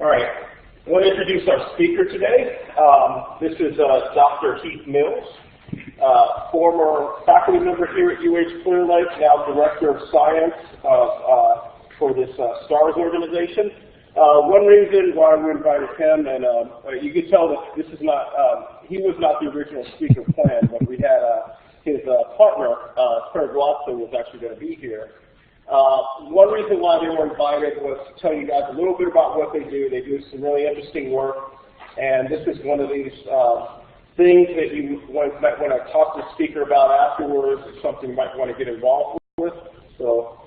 All right. I want to introduce our speaker today. This is Dr. Heath Mills, former faculty member here at UH Clear Lake, now Director of Science for this STARS organization. One reason why we invited him, and you can tell that this is not, he was not the original speaker planned, but we had his partner, Craig Watson, was actually going to be here. One reason why they were invited was to tell you guys a little bit about what they do. They do some really interesting work, and this is one of these things that you might want to talk to the speaker about afterwards. It's something you might want to get involved with. So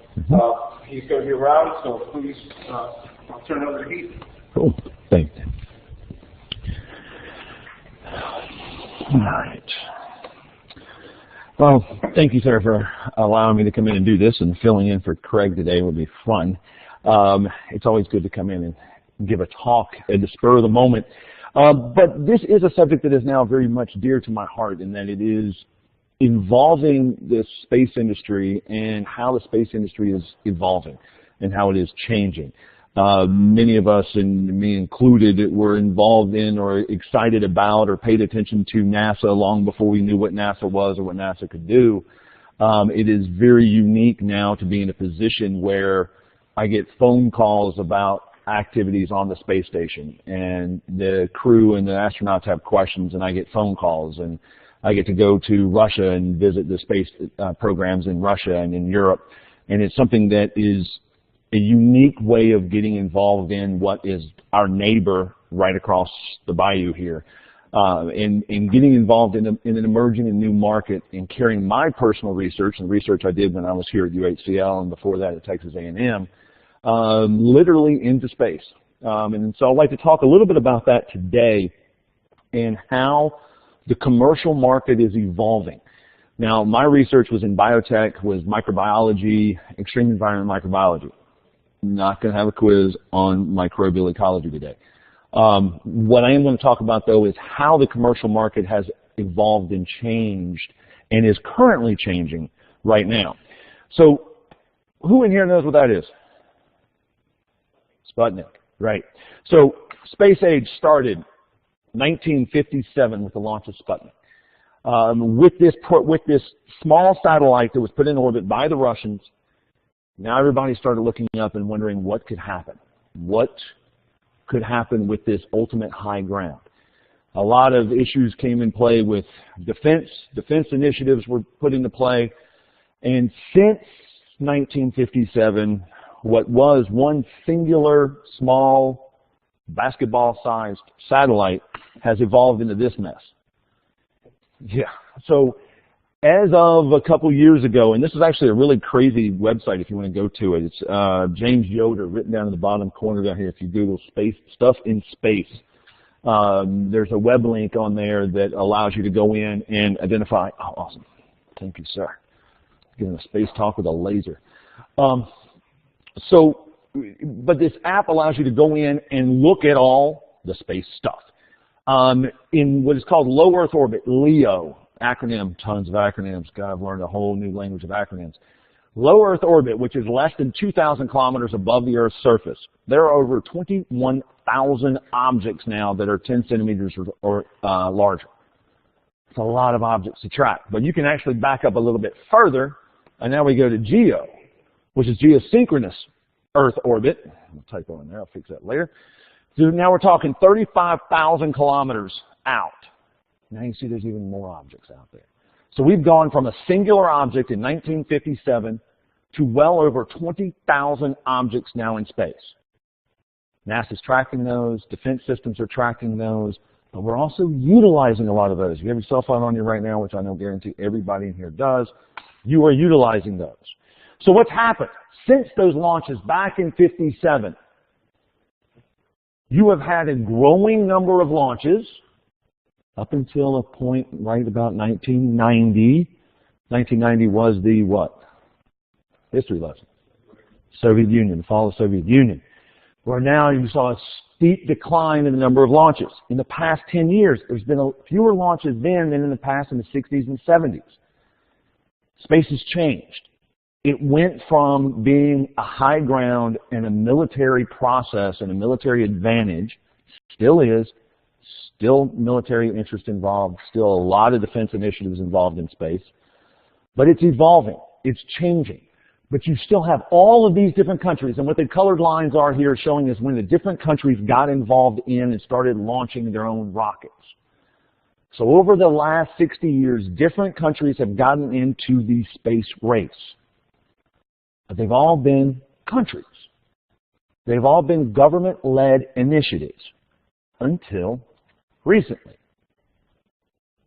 he's going to be around, so please, I'll turn it over to Heath. Cool. Thanks. All right. Well, thank you, sir, for allowing me to come in and do this, and filling in for Craig today will be fun. It's always good to come in and give a talk at the spur of the moment. But this is a subject that is now very much dear to my heart, in that it is involving the space industry and how the space industry is evolving and how it is changing. Many of us, and me included, were involved in or excited about or paid attention to NASA long before we knew what NASA was or what NASA could do. It is very unique now to be in a position where I get phone calls about activities on the space station, and the crew and the astronauts have questions, and I get phone calls, and I get to go to Russia and visit the space programs in Russia and in Europe, and it's something that is a unique way of getting involved in what is our neighbor right across the bayou here, and getting involved in an emerging and new market, and carrying my personal research and research I did when I was here at UHCL and before that at Texas A&M, literally into space. And so I'd like to talk a little bit about that today and how the commercial market is evolving. Now, my research was in biotech, was microbiology, extreme environment microbiology. Not going to have a quiz on microbial ecology today. What I am going to talk about, though, is how the commercial market has evolved and changed and is currently changing right now. So who in here knows what that is? Sputnik, right. So space age started 1957 with the launch of Sputnik. With this small satellite that was put in orbit by the Russians, now everybody started looking up and wondering what could happen. What could happen with this ultimate high ground? A lot of issues came in play with defense. Defense initiatives were put into play. And since 1957, what was one singular, small, basketball-sized satellite has evolved into this mess. Yeah. So as of a couple years ago, and this is actually a really crazy website if you want to go to it. It's James Yoder, written down in the bottom corner down here. If you Google space stuff in space, there's a web link on there that allows you to go in and identify. Oh, awesome. Thank you, sir. Giving a space talk with a laser. But this app allows you to go in and look at all the space stuff. In what is called low Earth orbit, LEO, acronym, tons of acronyms. God, I've learned a whole new language of acronyms. Low Earth orbit, which is less than 2,000 kilometers above the Earth's surface. There are over 21,000 objects now that are 10 centimeters or larger. It's a lot of objects to track. But you can actually back up a little bit further, and now we go to GEO, which is geosynchronous Earth orbit. I'll typo in there. I'll fix that later. So now we're talking 35,000 kilometers out. Now you can see there's even more objects out there. So we've gone from a singular object in 1957 to well over 20,000 objects now in space. NASA's tracking those, defense systems are tracking those, but we're also utilizing a lot of those. You have your cell phone on you right now, which I know guarantee everybody in here does. You are utilizing those. So what's happened? Since those launches back in 57, you have had a growing number of launches up until a point right about 1990. 1990 was the what? History lesson. Soviet Union, the fall of the Soviet Union. Where now you saw a steep decline in the number of launches. In the past 10 years, there's been fewer launches then than in the past in the 60s and 70s. Space has changed. It went from being a high ground and a military process and a military advantage, still is, still military interest involved, still a lot of defense initiatives involved in space, but it's evolving, it's changing. But you still have all of these different countries, and what the colored lines are here showing is when the different countries got involved in and started launching their own rockets. So over the last 60 years, different countries have gotten into the space race. But they've all been countries. They've all been government-led initiatives until recently.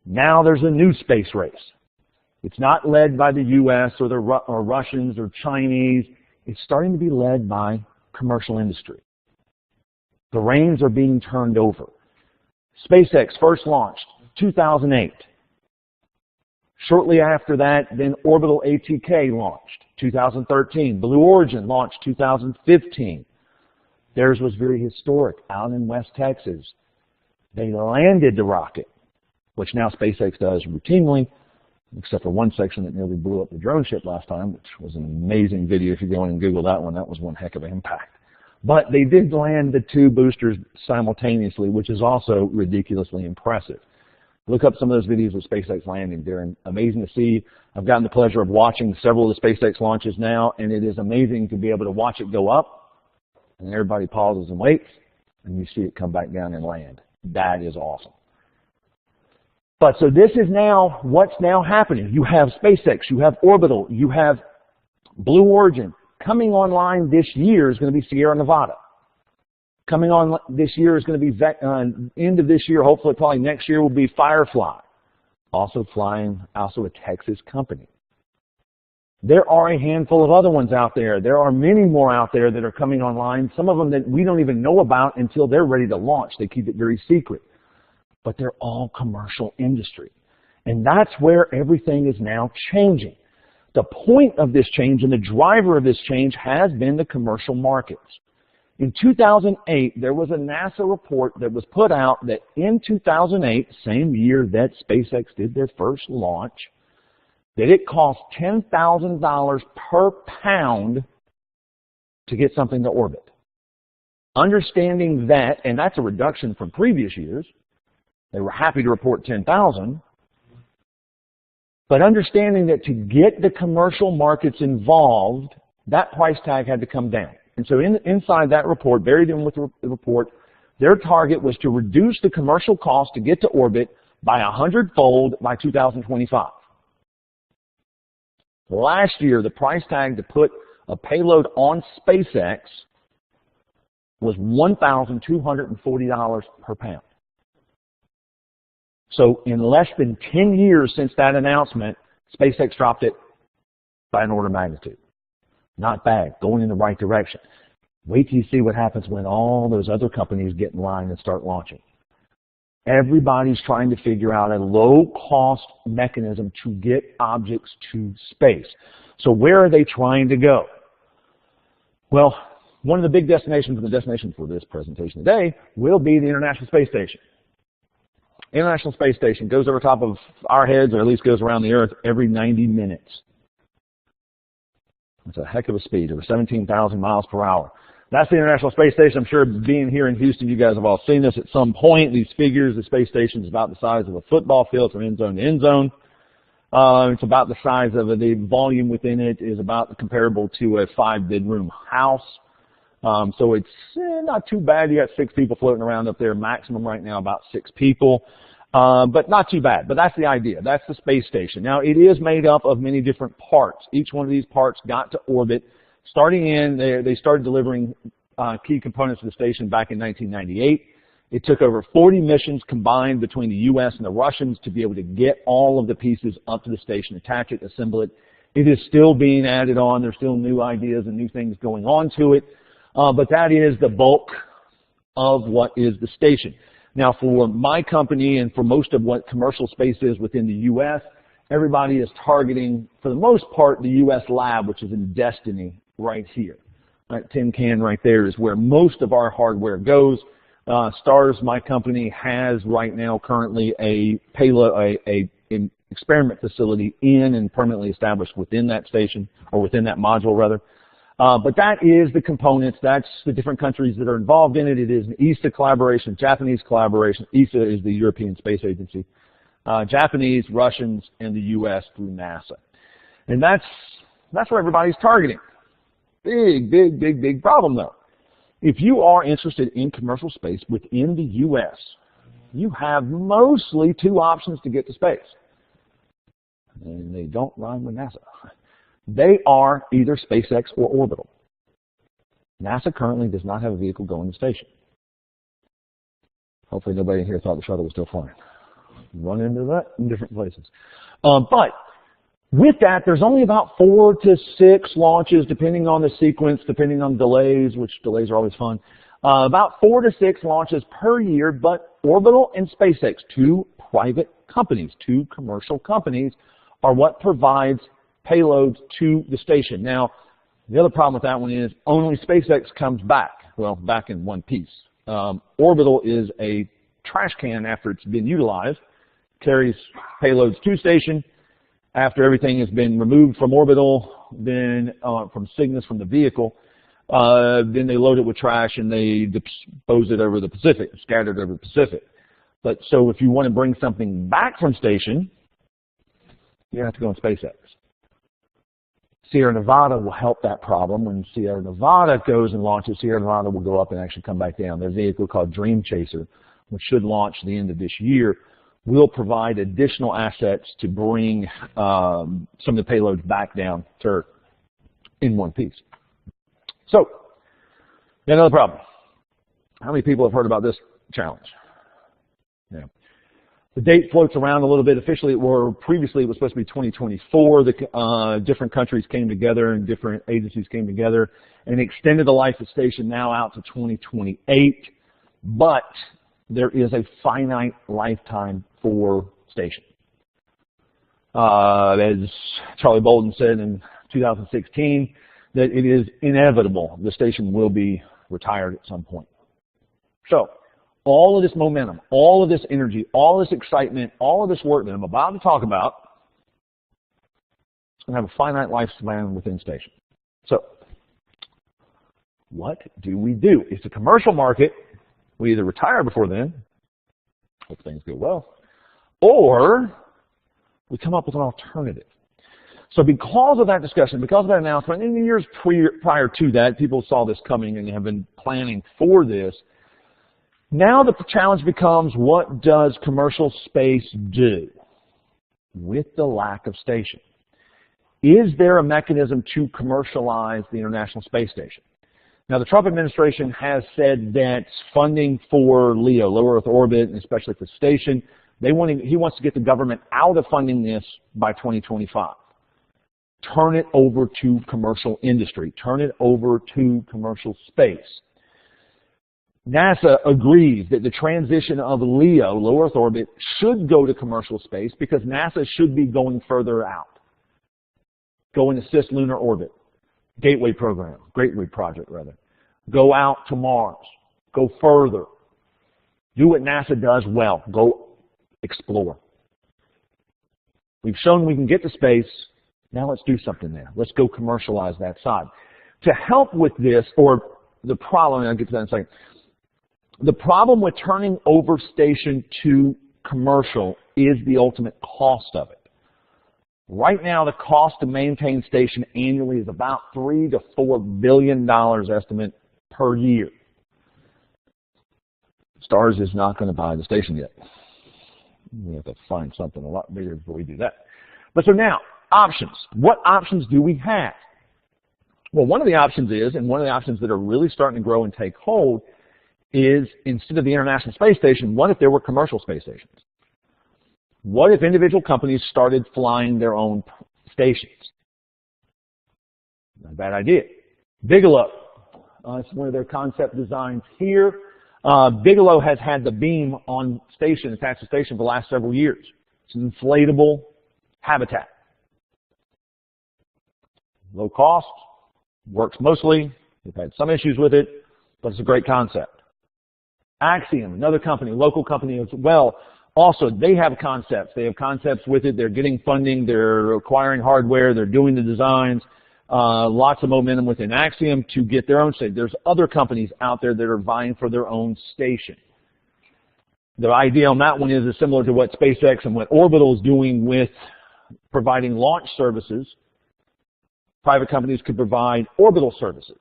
Now there's a new space race. It's not led by the U.S. or Russians or Chinese. It's starting to be led by commercial industry. The reins are being turned over. SpaceX first launched 2008. Shortly after that, then Orbital ATK launched 2013. Blue Origin launched 2015. Theirs was very historic, out in West Texas. They landed the rocket, which now SpaceX does routinely, except for one section that nearly blew up the drone ship last time, which was an amazing video. If you go in and Google that was one heck of an impact. But they did land the two boosters simultaneously, which is also ridiculously impressive. Look up some of those videos of SpaceX landing. They're amazing to see. I've gotten the pleasure of watching several of the SpaceX launches now, and it is amazing to be able to watch it go up, and everybody pauses and waits, and you see it come back down and land. That is awesome. But so this is now what's now happening. You have SpaceX, you have Orbital, you have Blue Origin. Coming online this year is going to be Sierra Nevada. Coming on this year is going to be end of this year, hopefully probably next year will be Firefly. Also a Texas company. There are a handful of other ones out there. There are many more out there that are coming online. Some of them that we don't even know about until they're ready to launch. They keep it very secret. But they're all commercial industry. And that's where everything is now changing. The point of this change and the driver of this change has been the commercial markets. In 2008, there was a NASA report that was put out that in 2008, same year that SpaceX did their first launch, that it cost $10,000 per pound to get something to orbit. Understanding that, and that's a reduction from previous years, they were happy to report 10,000, but understanding that to get the commercial markets involved, that price tag had to come down. And so inside that report, buried in with the report, their target was to reduce the commercial cost to get to orbit by 100-fold by 2025. Last year, the price tag to put a payload on SpaceX was $1,240 per pound. So in less than 10 years since that announcement, SpaceX dropped it by an order of magnitude. Not bad, going in the right direction. Wait till you see what happens when all those other companies get in line and start launching. Everybody's trying to figure out a low-cost mechanism to get objects to space. So where are they trying to go? Well, one of the big destinations, and the destination for this presentation today, will be the International Space Station. International Space Station goes over top of our heads, or at least goes around the Earth every 90 minutes. It's a heck of a speed, over 17,000 miles per hour. That's the International Space Station. I'm sure being here in Houston, you guys have all seen this at some point. These figures, the space station is about the size of a football field from end zone to end zone. It's about the size of it. The volume within it is about comparable to a 5-bedroom house. So it's not too bad. You got 6 people floating around up there. Maximum right now about 6 people. But not too bad. But that's the idea. That's the space station. Now, it is made up of many different parts. Each one of these parts got to orbit. Starting in, they started delivering key components to the station back in 1998. It took over 40 missions combined between the U.S. and the Russians to be able to get all of the pieces up to the station, attach it, assemble it. It is still being added on. There's still new ideas and new things going on to it. But that is the bulk of what is the station. Now, for my company and for most of what commercial space is within the U.S., everybody is targeting, for the most part, the U.S. lab, which is in Destiny right here. That tin can right there is where most of our hardware goes. STARS, my company, has right now currently a payload, experiment facility in and permanently established within that station, or within that module rather. But that is the components, that's the different countries that are involved in it. It is an ESA collaboration, Japanese collaboration. ESA is the European Space Agency. Japanese, Russians, and the U.S. through NASA. And that's where everybody's targeting. Big problem though. If you are interested in commercial space within the U.S., you have mostly two options to get to space. And they don't rhyme with NASA. They are either SpaceX or orbital. NASA currently does not have a vehicle going to station. Hopefully nobody here thought the shuttle was still flying. Run into that in different places. But with that, there's only about 4 to 6 launches, depending on the sequence, depending on delays, which delays are always fun. About 4 to 6 launches per year, but Orbital and SpaceX, 2 private companies, 2 commercial companies, are what provides payloads to the station. Now, the other problem with that one is only SpaceX comes back, well, back in one piece. Orbital is a trash can after it's been utilized, carries payloads to station. After everything has been removed from orbital, then from Cygnus, from the vehicle, then they load it with trash and they dispose it over the Pacific, scattered over the Pacific. But so if you want to bring something back from station, you have to go in SpaceX. Sierra Nevada will help that problem. When Sierra Nevada goes and launches, Sierra Nevada will go up and actually come back down. Their vehicle called Dream Chaser, which should launch at the end of this year, will provide additional assets to bring some of the payloads back down to Earth in one piece. So, another problem. How many people have heard about this challenge? Yeah. The date floats around a little bit. Officially, previously it was supposed to be 2024. The different countries came together and different agencies came together and extended the life of the station now out to 2028. But there is a finite lifetime for station. As Charlie Bolden said in 2016, that it is inevitable the station will be retired at some point. So, all of this momentum, all of this energy, all this excitement, all of this work that I'm about to talk about is going to have a finite lifespan within station. So, what do we do? It's a commercial market. We either retire before then, hope things go well, or we come up with an alternative. So because of that discussion, because of that announcement, in the years prior to that, people saw this coming and have been planning for this. Now the challenge becomes, what does commercial space do with the lack of station? Is there a mechanism to commercialize the International Space Station? Now, the Trump administration has said that funding for LEO, low Earth orbit, and especially for station, he wants to get the government out of funding this by 2025. Turn it over to commercial industry. Turn it over to commercial space. NASA agrees that the transition of LEO, low Earth orbit, should go to commercial space because NASA should be going further out. Go and assist lunar orbit. Gateway program, Gateway project rather. Go out to Mars. Go further. Do what NASA does well. Go explore. We've shown we can get to space. Now let's do something there. Let's go commercialize that side. To help with this, or the problem, and I'll get to that in a second, the problem with turning over station to commercial is the ultimate cost of it. Right now, the cost to maintain station annually is about $3 to $4 billion estimate per year. STARS is not going to buy the station yet. We have to find something a lot bigger before we do that. But so now, options. What options do we have? Well, one of the options is, and one of the options that are really starting to grow and take hold, is instead of the International Space Station, what if there were commercial space stations? What if individual companies started flying their own stations? Not a bad idea. Bigelow, it's one of their concept designs here. Bigelow has had the beam on station, attached to station, for the last several years. It's an inflatable habitat. Low cost, works mostly. We've had some issues with it, but it's a great concept. Axiom, another company, local company as well, Also, they have concepts. They have concepts with it. They're getting funding. They're acquiring hardware. They're doing the designs. Lots of momentum within Axiom to get their own station. There's other companies out there that are vying for their own station. The idea on that one is similar to what SpaceX and what Orbital is doing with providing launch services. Private companies could provide orbital services.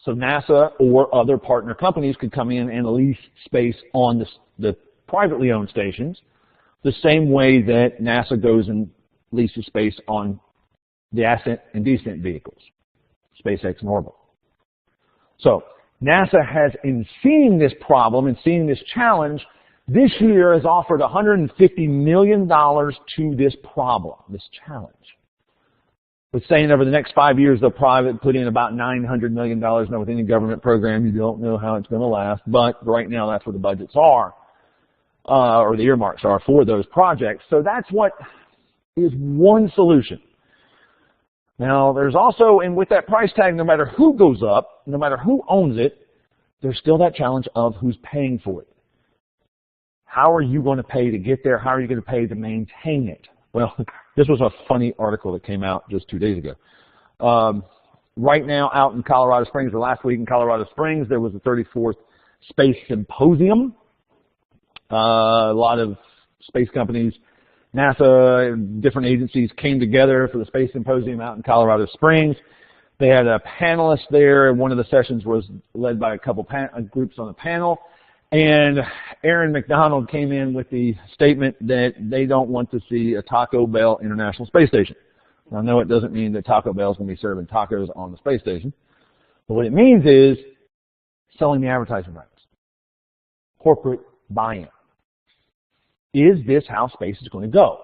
So NASA or other partner companies could come in and lease space on the privately owned stations, the same way that NASA goes and leases space on the ascent and descent vehicles, SpaceX and Orbital. So NASA has, in seeing this problem and seeing this challenge, this year has offered $150 million to this problem, this challenge. With saying over the next 5 years they'll probably put in about $900 million. Now with any government program, you don't know how it's going to last, but right now that's where the budgets are, or the earmarks are for those projects. So that's what is one solution. Now there's also, and with that price tag, no matter who goes up, no matter who owns it, there's still that challenge of who's paying for it. How are you going to pay to get there? How are you going to pay to maintain it? Well, this was a funny article that came out just 2 days ago. Right now out in Colorado Springs, or last week in Colorado Springs, there was the 34th Space Symposium. A lot of space companies, NASA, different agencies came together for the Space Symposium out in Colorado Springs. They had a panelist there, and one of the sessions was led by a couple groups on the panel. And Aaron McDonald came in with the statement that they don't want to see a Taco Bell International Space Station. Now, I know it doesn't mean that Taco Bell is going to be serving tacos on the space station, but what it means is selling the advertising rights, corporate buy-in. Is this how space is going to go?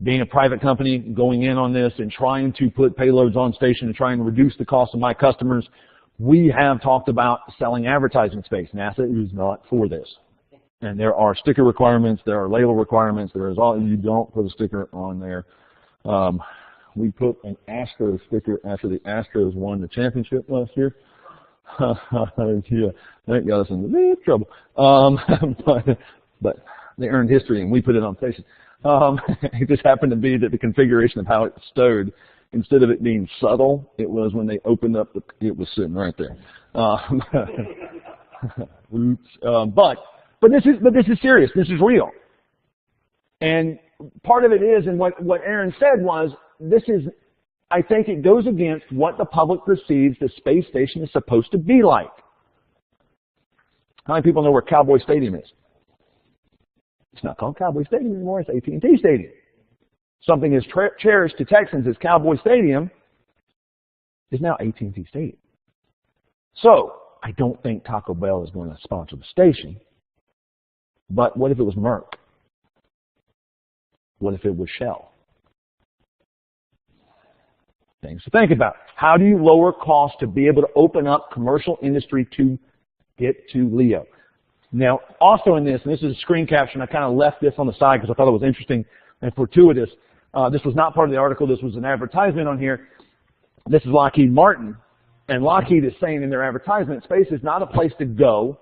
Being a private company, going in on this and trying to put payloads on station and trying to reduce the cost of my customers, we have talked about selling advertising space. NASA is not for this. And there are sticker requirements, there are label requirements, there is all, you don't put a sticker on there. We put an Astros sticker after the Astros won the championship last year. Yeah, that got us into big trouble. But they earned history and we put it on station. It just happened to be that the configuration of how it's stowed, instead of it being subtle, it was when they opened up, it was sitting right there. Oops. But this is serious. This is real. And part of it is, and what Aaron said was, this is, I think it goes against what the public perceives the space station is supposed to be like. How many people know where Cowboy Stadium is? It's not called Cowboy Stadium anymore. It's AT&T Stadium. Something as cherished to Texans as Cowboy Stadium is now AT&T Stadium. So I don't think Taco Bell is going to sponsor the station. But what if it was Merck? What if it was Shell? Things to think about. How do you lower costs to be able to open up commercial industry to get to LEO? Now, also in this, and this is a screen caption, I kind of left this on the side because I thought it was interesting and fortuitous. This was not part of the article. This was an advertisement on here. This is Lockheed Martin. And Lockheed is saying in their advertisement, space is not a place to go.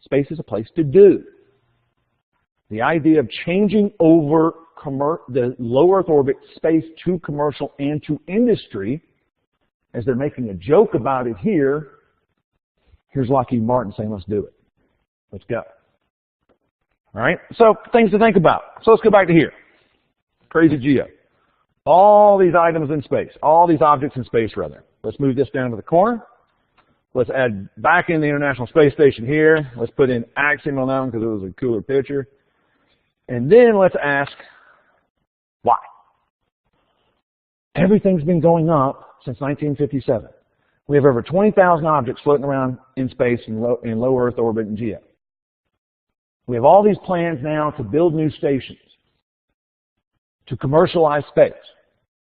Space is a place to do. The idea of changing over the low Earth orbit space to commercial and to industry, as they're making a joke about it here, here's Lockheed Martin saying, let's do it. Let's go. All right? So things to think about. So let's go back to here. Crazy geo. All these items in space, all these objects in space, rather. Let's move this down to the corner. Let's add back in the International Space Station here. Let's put in Axiom on that one because it was a cooler picture. And then let's ask, why? Everything's been going up since 1957. We have over 20,000 objects floating around in space in low Earth orbit and geo. We have all these plans now to build new stations, to commercialize space.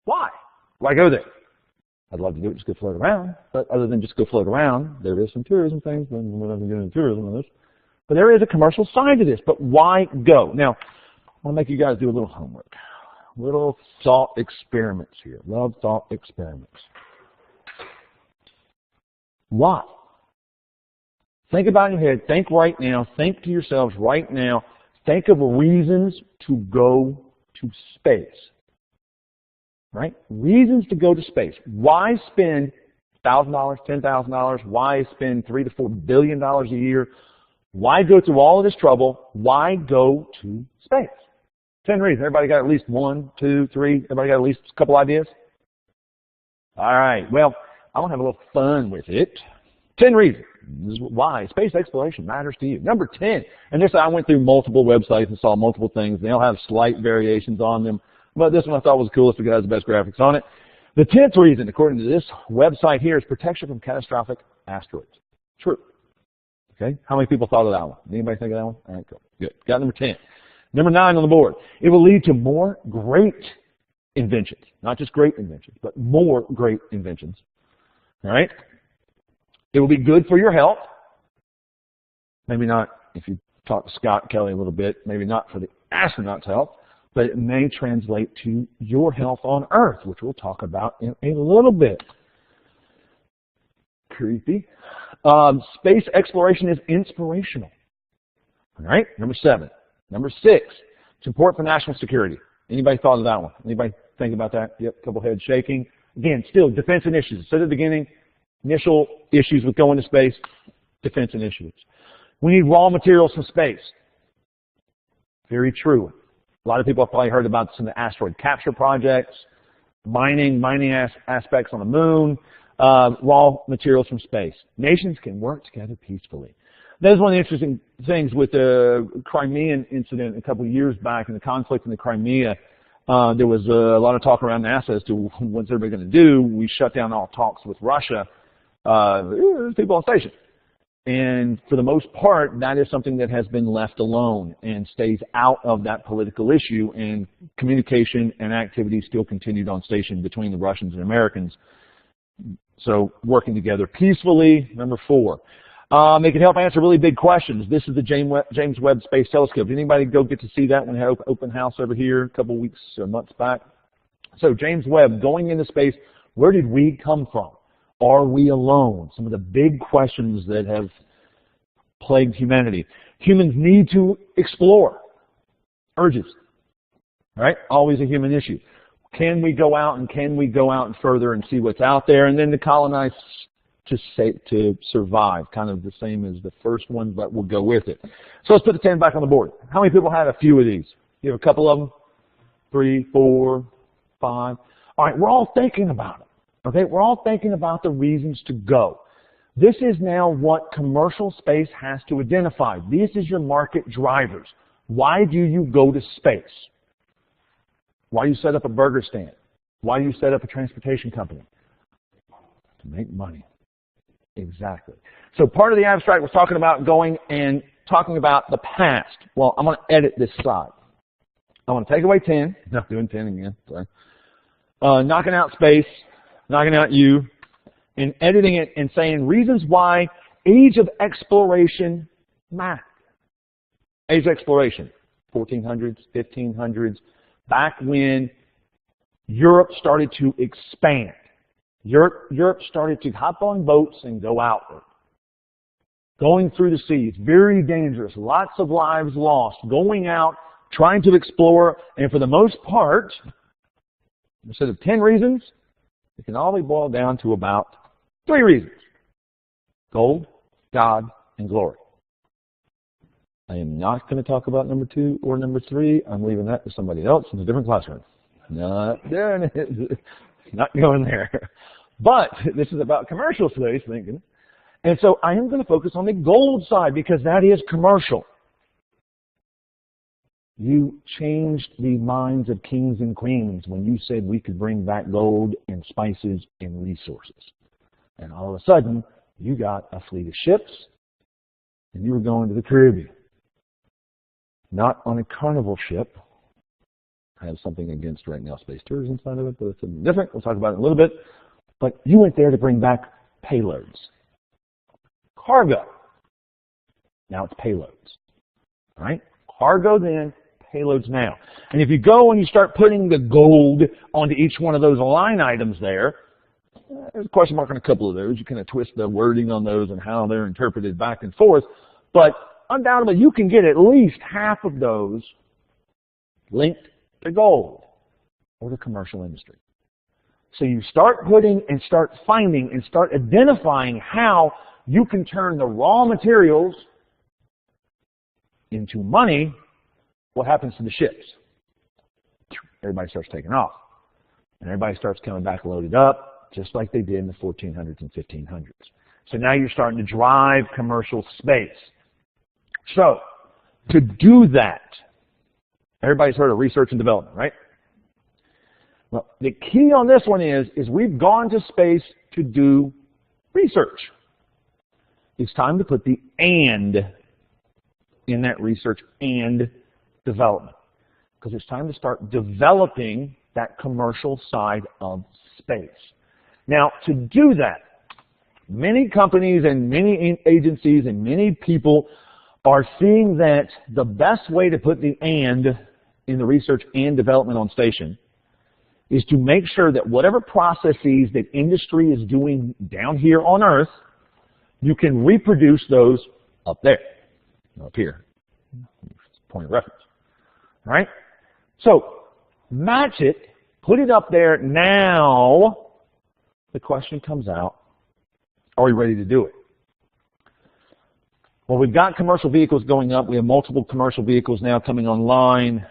Why? Why go there? I'd love to do it, just go float around. But other than just go float around, there is some tourism things. We're not going to get into tourism on this. But there is a commercial side to this. But why go? Now, I want to make you guys do a little homework. Little thought experiments here. Love thought experiments. Why? Think about it in your head. Think right now. Think to yourselves right now. Think of reasons to go to space. Right? Reasons to go to space. Why spend $1,000, $10,000? Why spend $3 to $4 billion a year? Why go through all of this trouble? Why go to space? 10 reasons. Everybody got at least 1, 2, 3? Everybody got at least a couple ideas? All right. Well, I want to have a little fun with it. 10 reasons. This is why space exploration matters to you. Number 10. And this, I went through multiple websites and saw multiple things. They all have slight variations on them. But this one I thought was the coolest because it has the best graphics on it. The 10th reason, according to this website here, is protection from catastrophic asteroids. True. Okay. How many people thought of that one? Anybody think of that one? All right, cool. Good. Got number 10. Number 9 on the board. It will lead to more great inventions. Not just great inventions, but more great inventions. All right? It will be good for your health. Maybe not, if you talk to Scott Kelly a little bit, maybe not for the astronauts' health, but it may translate to your health on Earth, which we'll talk about in a little bit. Creepy. Space exploration is inspirational. All right? Number 7. Number 6, support for national security. Anybody thought of that one? Anybody think about that? Yep, a couple heads shaking. Again, still defense initiatives. So at the beginning, initial issues with going to space, defense initiatives. We need raw materials from space. Very true. A lot of people have probably heard about some of the asteroid capture projects, mining aspects on the moon, raw materials from space. Nations can work together peacefully. That was one of the interesting things with the Crimean incident a couple of years back and the conflict in the Crimea. There was a lot of talk around NASA as to what's everybody going to do. We shut down all talks with Russia. There's people on station. And for the most part, that is something that has been left alone and stays out of that political issue, and communication and activity still continued on station between the Russians and Americans. So working together peacefully. Number 4. They can help answer really big questions. This is the James Webb Space Telescope. Did anybody go get to see that when we had open house over here a couple weeks or months back? So James Webb, going into space, where did we come from? Are we alone? Some of the big questions that have plagued humanity. Humans need to explore. Urges. All right? Always a human issue. Can we go out and further and see what's out there? And then to colonize, to survive, kind of the same as the first one, but we'll go with it. So let's put the 10 back on the board. How many people have a few of these? You have a couple of them? 3, 4, 5. All right, we're all thinking about it. Okay, we're all thinking about the reasons to go. This is now what commercial space has to identify. This is your market drivers. Why do you go to space? Why do you set up a burger stand? Why do you set up a transportation company? To make money. Exactly. So part of the abstract was talking about going and talking about the past. Well, I'm going to edit this side. I want to take away 10. Not doing 10 again. Sorry. Knocking out space, knocking out you, and editing it and saying reasons why age of exploration matters. Age of exploration, 1400s, 1500s, back when Europe started to expand. Europe started to hop on boats and go outward. Going through the seas, very dangerous, lots of lives lost, going out, trying to explore, and for the most part, instead of 10 reasons, it can all be boiled down to about 3 reasons. Gold, God, and glory. I am not going to talk about number 2 or number 3. I'm leaving that to somebody else in a different classroom. Not doing it. Not going there. But this is about commercial space thinking. And so I am going to focus on the gold side because that is commercial. You changed the minds of kings and queens when you said we could bring back gold and spices and resources. And all of a sudden, you got a fleet of ships and you were going to the Caribbean. Not on a carnival ship. I have something against right now space tourism side of it, but it's something different. We'll talk about it in a little bit. But you went there to bring back payloads. Cargo. Now it's payloads. All right? Cargo then, payloads now. And if you go and you start putting the gold onto each one of those line items there, there's a question mark on a couple of those. You kind of twist the wording on those and how they're interpreted back and forth. But undoubtedly you can get at least half of those linked to gold or the commercial industry. So you start putting and start finding and start identifying how you can turn the raw materials into money. What happens to the ships? Everybody starts taking off. And everybody starts coming back loaded up, just like they did in the 1400s and 1500s. So now you're starting to drive commercial space. So, to do that, everybody's heard of research and development, right? Well, the key on this one is we've gone to space to do research. It's time to put the "and" in that research and development, because it's time to start developing that commercial side of space. Now, to do that, many companies and many agencies and many people are seeing that the best way to put the "and" in the research and development on station is to make sure that whatever processes that industry is doing down here on Earth, you can reproduce those up there, up here. Point of reference. All right? So, match it, put it up there. Now, the question comes out, are we ready to do it? Well, we've got commercial vehicles going up. We have multiple commercial vehicles now coming online.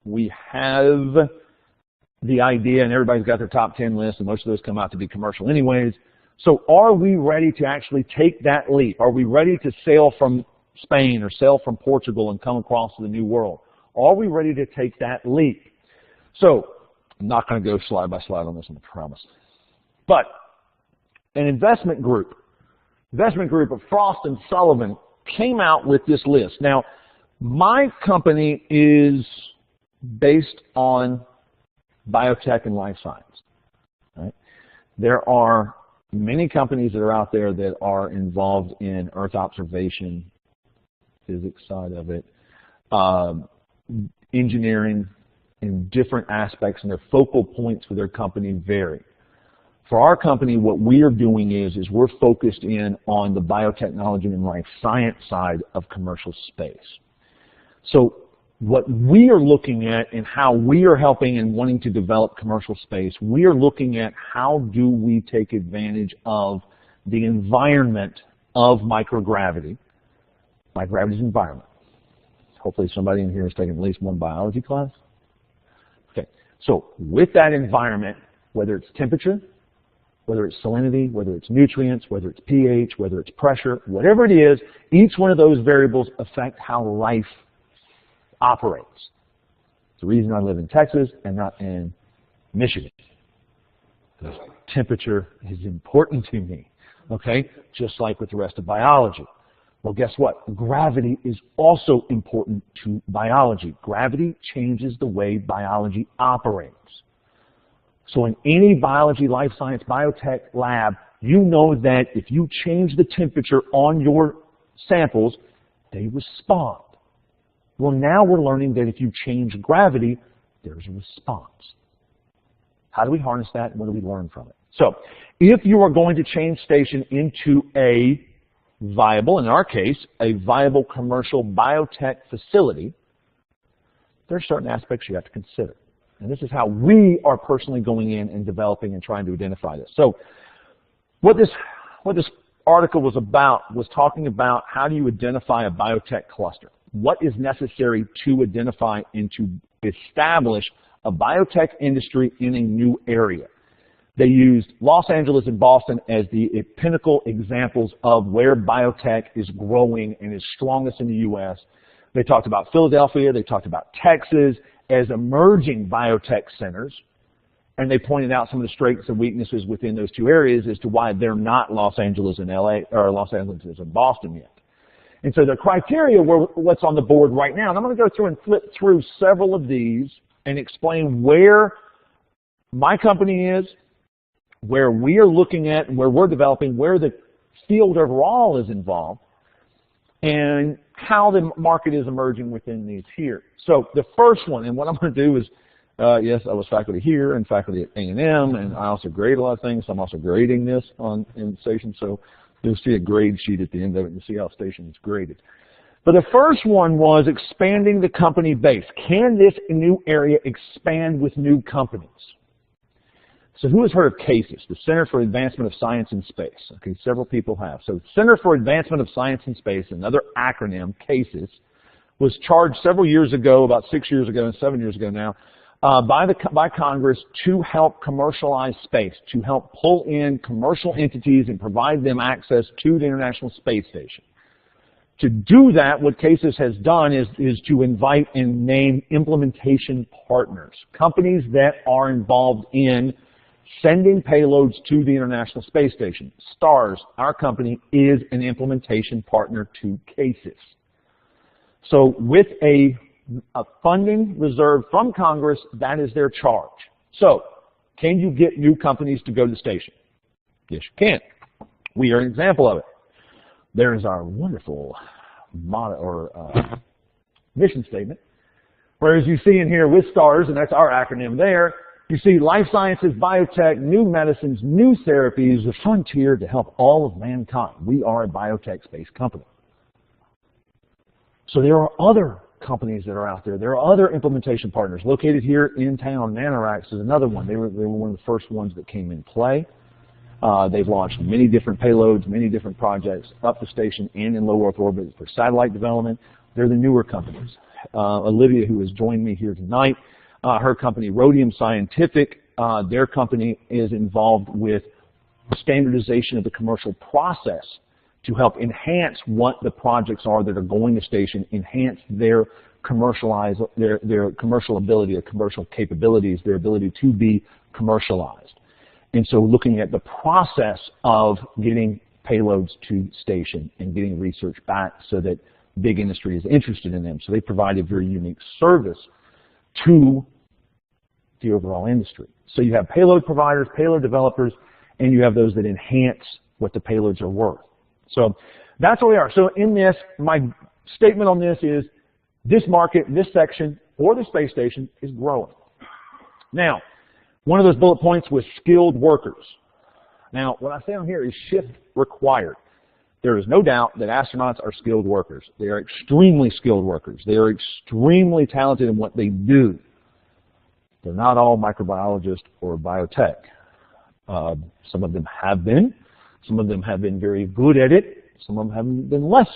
We have the idea, and everybody's got their top 10 list, and most of those come out to be commercial anyways. So are we ready to actually take that leap? Are we ready to sail from Spain or sail from Portugal and come across to the New World? Are we ready to take that leap? So I'm not going to go slide by slide on this one, I promise. But an investment group of Frost and Sullivan came out with this list. Now, my company is based on biotech and life science. Right? There are many companies that are out there that are involved in Earth observation, physics side of it, engineering in different aspects, and their focal points for their company vary. For our company, what we are doing is we're focused in on the biotechnology and life science side of commercial space. So what we are looking at and how we are helping and wanting to develop commercial space, we are looking at how do we take advantage of the environment of microgravity. Microgravity's environment. Hopefully somebody in here has taken at least one biology class. Okay, so with that environment, whether it's temperature, whether it's salinity, whether it's nutrients, whether it's pH, whether it's pressure, whatever it is, each one of those variables affect how life operates. It's the reason I live in Texas and not in Michigan. Because temperature is important to me, okay? Just like with the rest of biology. Well, guess what? Gravity is also important to biology. Gravity changes the way biology operates. So in any biology, life science, biotech lab, you know that if you change the temperature on your samples, they respond. Well, now we're learning that if you change gravity, there's a response. How do we harness that, and what do we learn from it? So if you are going to change station into a viable, in our case, a viable commercial biotech facility, there are certain aspects you have to consider. And this is how we are personally going in and developing and trying to identify this. So what this article was about was talking about how do you identify a biotech cluster. What is necessary to identify and to establish a biotech industry in a new area. They used Los Angeles and Boston as the pinnacle examples of where biotech is growing and is strongest in the U.S. They talked about Philadelphia, they talked about Texas as emerging biotech centers, and they pointed out some of the strengths and weaknesses within those two areas as to why they're not Los Angeles and LA, or Los Angeles and Boston yet. And so the criteria were what's on the board right now. And I'm going to go through and flip through several of these and explain where my company is, where we are looking at and where we're developing, where the field overall is involved, and how the market is emerging within these here. So the first one, and what I'm going to do is, yes, I was faculty here and faculty at A&M, and I also grade a lot of things. So I'm also grading this in station, so you'll see a grade sheet at the end of it and see how station is graded. But the first one was expanding the company base. Can this new area expand with new companies? So who has heard of CASIS, the Center for Advancement of Science in Space? Okay, several people have. So Center for Advancement of Science in Space, another acronym, CASIS, was charged several years ago, about 6 years ago and 7 years ago now, by Congress to help commercialize space, to help pull in commercial entities and provide them access to the International Space Station. To do that, what CASIS has done is to invite and name implementation partners, companies that are involved in sending payloads to the International Space Station. STARS, our company, is an implementation partner to CASIS. So with a funding reserved from Congress, that is their charge. So can you get new companies to go to the station? Yes, you can. We are an example of it. There's our wonderful mission statement. Whereas you see in here with STARS, and that's our acronym there, you see life sciences, biotech, new medicines, new therapies, the frontier to help all of mankind. We are a biotech-based company. So there are other companies that are out there. There are other implementation partners located here in town. NanoRacks is another one. They were one of the first ones that came in play. They've launched many different payloads, many different projects up the station and in low Earth orbit for satellite development. They're the newer companies. Olivia, who has joined me here tonight, her company, Rhodium Scientific, their company is involved with standardization of the commercial process to help enhance what the projects are that are going to station, enhance their their commercial ability, their commercial capabilities, their ability to be commercialized. And so looking at the process of getting payloads to station and getting research back so that big industry is interested in them. So they provide a very unique service to the overall industry. So you have payload providers, payload developers, and you have those that enhance what the payloads are worth. So that's where we are. So in this, my statement on this is this market, this section, or the space station is growing. Now, one of those bullet points was skilled workers. Now, what I say on here is shift required. There is no doubt that astronauts are skilled workers. They are extremely skilled workers. They are extremely talented in what they do. They're not all microbiologists or biotech. Some of them have been. Some of them have been very good at it. Some of them have been less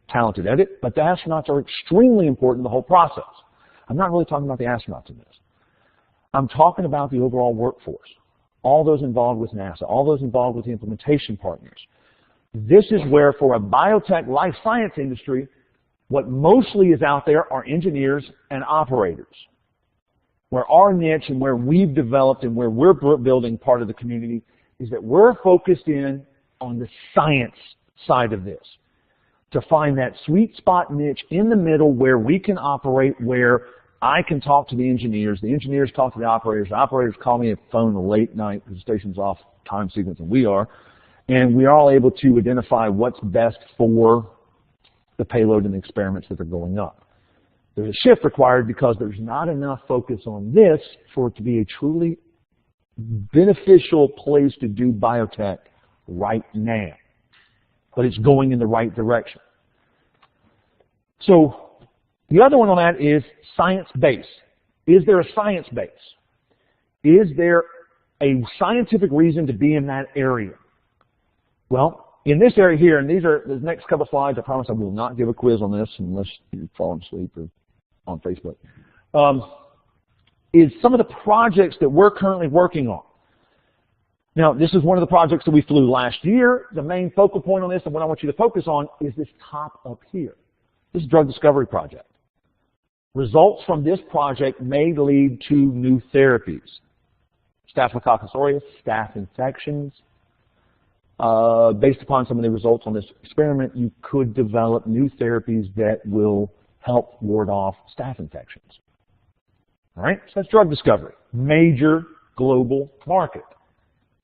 talented at it. But the astronauts are extremely important in the whole process. I'm not really talking about the astronauts in this. I'm talking about the overall workforce, all those involved with NASA, all those involved with the implementation partners. This is where, for a biotech life science industry, what mostly is out there are engineers and operators. Where our niche and where we've developed and where we're building part of the community is that we're focused in on the science side of this, to find that sweet spot niche in the middle where we can operate, where I can talk to the engineers talk to the operators call me at the phone late night because the station's off time sequence and we are, and we are all able to identify what's best for the payload and the experiments that are going up. There's a shift required because there's not enough focus on this for it to be a truly beneficial place to do biotech right now. But it's going in the right direction. So the other one on that is science base. Is there a science base? Is there a scientific reason to be in that area? Well, in this area here, and these are the next couple of slides, I promise I will not give a quiz on this unless you've fallen asleep or on Facebook, is some of the projects that we're currently working on. Now, this is one of the projects that we flew last year. The main focal point on this, and what I want you to focus on, is this top up here. This is a drug discovery project. Results from this project may lead to new therapies. Staphylococcus aureus, staph infections. Based upon some of the results on this experiment, you could develop new therapies that will help ward off staph infections. All right, so that's drug discovery. Major global market.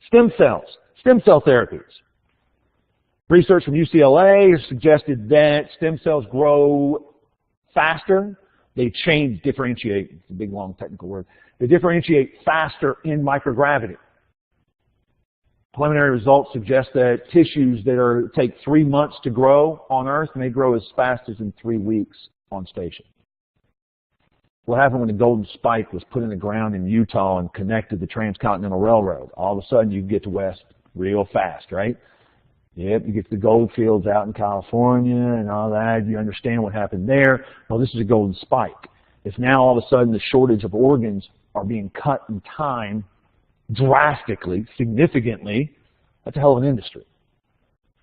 Stem cells, stem cell therapies. Research from UCLA has suggested that stem cells grow faster. They differentiate, it's a big long technical word. They differentiate faster in microgravity. Preliminary results suggest that tissues that take 3 months to grow on Earth may grow as fast as in 3 weeks on station. What happened when the golden spike was put in the ground in Utah and connected the Transcontinental Railroad? All of a sudden you get to west real fast, right? Yep, you get to the gold fields out in California and all that. You understand what happened there. Well, this is a golden spike. If now all of a sudden the shortage of organs are being cut in time drastically, significantly, that's a hell of an industry.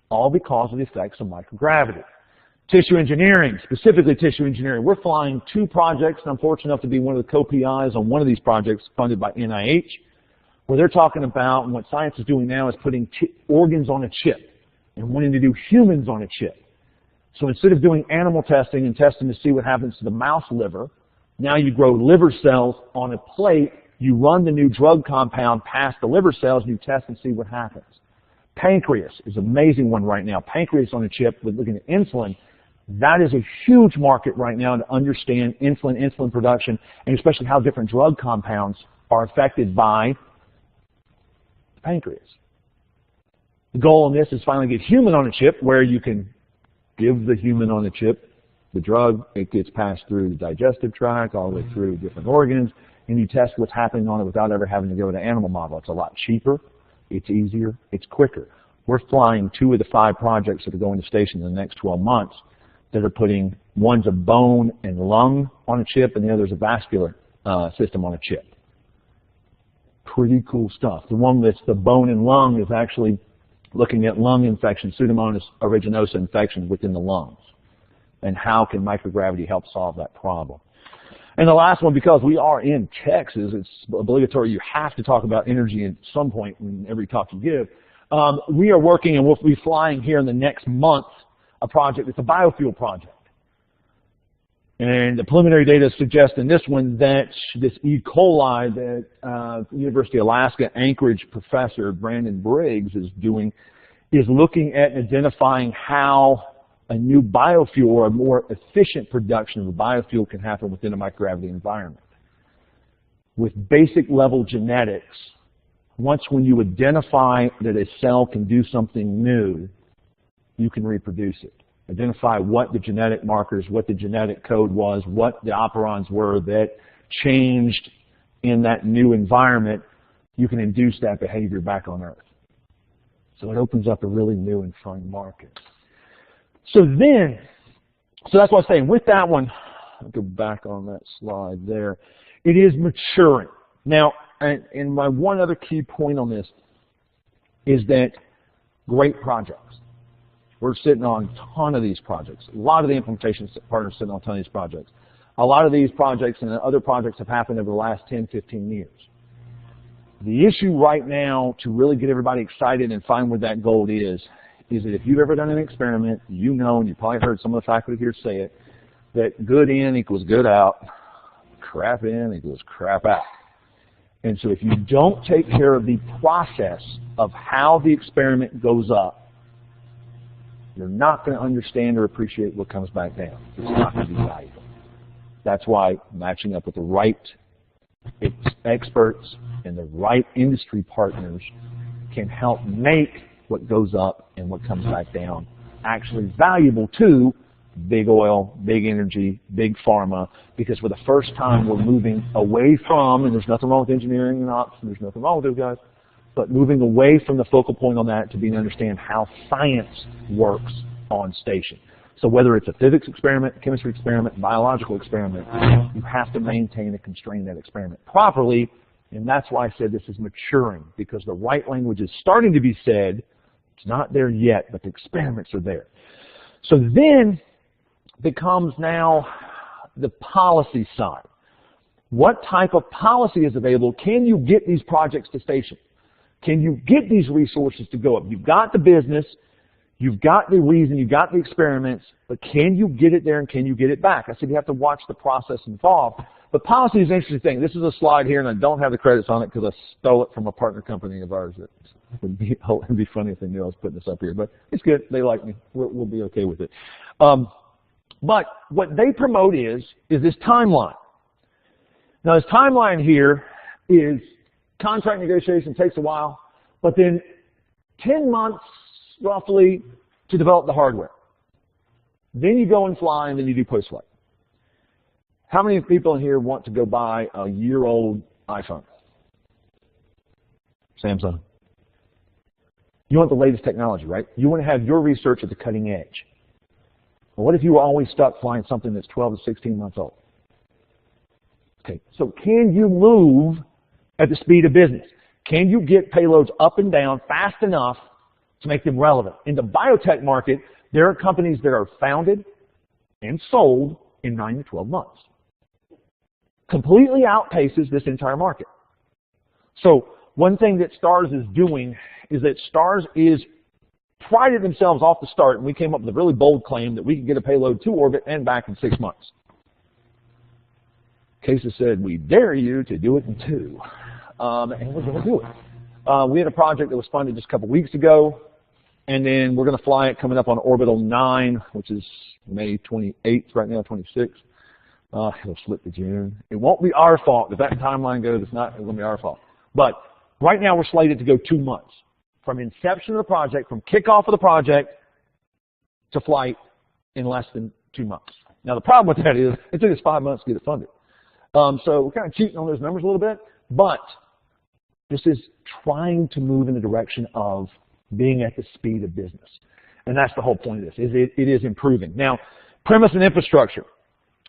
All because of the effects of microgravity. Tissue engineering, specifically tissue engineering. We're flying 2 projects, and I'm fortunate enough to be one of the co-PIs on one of these projects funded by NIH, where they're talking about, and what science is doing now is putting organs on a chip and wanting to do humans on a chip. So instead of doing animal testing and testing to see what happens to the mouse liver, now you grow liver cells on a plate, you run the new drug compound past the liver cells, and you test and see what happens. Pancreas is an amazing one right now. Pancreas on a chip, with looking at insulin, that is a huge market right now to understand insulin production, and especially how different drug compounds are affected by the pancreas. The goal in this is finally get human on a chip, where you can give the human on a chip the drug, it gets passed through the digestive tract, all the way through different organs, and you test what's happening on it without ever having to go to the animal model. It's a lot cheaper, it's easier, it's quicker. We're flying 2 of the 5 projects that are going to station in the next 12 months that are putting, one's a bone and lung on a chip, and the other's a vascular system on a chip. Pretty cool stuff. The one that's the bone and lung is actually looking at lung infection, Pseudomonas aeruginosa infection within the lungs, and how can microgravity help solve that problem. And the last one, because we are in Texas, it's obligatory, you have to talk about energy at some point in every talk you give. We are working, and we'll be flying here in the next month, a project. It's a biofuel project. And the preliminary data suggests in this one that this E. coli that University of Alaska Anchorage professor Brandon Briggs is doing is looking at identifying how a new biofuel or a more efficient production of a biofuel can happen within a microgravity environment. With basic level genetics, when you identify that a cell can do something new, you can reproduce it. Identify what the genetic markers, what the genetic code was, what the operons were that changed in that new environment, you can induce that behavior back on Earth. So it opens up a really new and fun market. So that's what I'm saying. With that one, I'll go back on that slide there. It is maturing. Now, and my one other key point on this is that great projects. We're sitting on a ton of these projects. A lot of the implementation partners sitting on a ton of these projects. A lot of these projects and other projects have happened over the last 10, 15 years. The issue right now to really get everybody excited and find where that gold is that if you've ever done an experiment, you know, and you probably heard some of the faculty here say it, that good in equals good out, crap in equals crap out. And so if you don't take care of the process of how the experiment goes up, you're not going to understand or appreciate what comes back down. It's not going to be valuable. That's why matching up with the right experts and the right industry partners can help make what goes up and what comes back down actually valuable to big oil, big energy, big pharma, because for the first time we're moving away from, and there's nothing wrong with engineering and ops, and there's nothing wrong with those guys, but moving away from the focal point on that to be to understand how science works on station. So whether it's a physics experiment, chemistry experiment, biological experiment, you have to maintain and constrain that experiment properly, and that's why I said this is maturing, because the right language is starting to be said. It's not there yet, but the experiments are there. So then becomes now the policy side. What type of policy is available? Can you get these projects to station? Can you get these resources to go up? You've got the business, you've got the reason, you've got the experiments, but can you get it there and can you get it back? I said you have to watch the process involved. But policy is an interesting thing. This is a slide here, and I don't have the credits on it because I stole it from a partner company of ours. It'd be funny if they knew I was putting this up here, but it's good. They like me. We'll be okay with it. But what they promote is this timeline. Now, this timeline here is contract negotiation takes a while, but then 10 months, roughly, to develop the hardware. Then you go and fly, and then you do post-flight. How many people in here want to go buy a year-old iPhone? Samsung. You want the latest technology, right? You want to have your research at the cutting edge. Well, what if you were always stuck flying something that's 12 to 16 months old? Okay, so can you move at the speed of business? Can you get payloads up and down fast enough to make them relevant? In the biotech market, there are companies that are founded and sold in 9 to 12 months. Completely outpaces this entire market. So one thing that STARS is doing is that STARS is prided themselves off the start, and we came up with a really bold claim that we could get a payload to orbit and back in 6 months. Casey said, we dare you to do it in 2. And we're going to do it. We had a project that was funded just a couple weeks ago, and then we're going to fly it coming up on Orbital 9, which is May 28th right now, 26th. It'll slip to June. It won't be our fault. If that timeline goes, it's going to be our fault. But right now we're slated to go 2 months. From inception of the project, from kickoff of the project to flight in less than 2 months. Now the problem with that is it took us 5 months to get it funded. So we're kind of cheating on those numbers a little bit, but this is trying to move in the direction of being at the speed of business. And that's the whole point of this, is it is improving. Now, premise and infrastructure.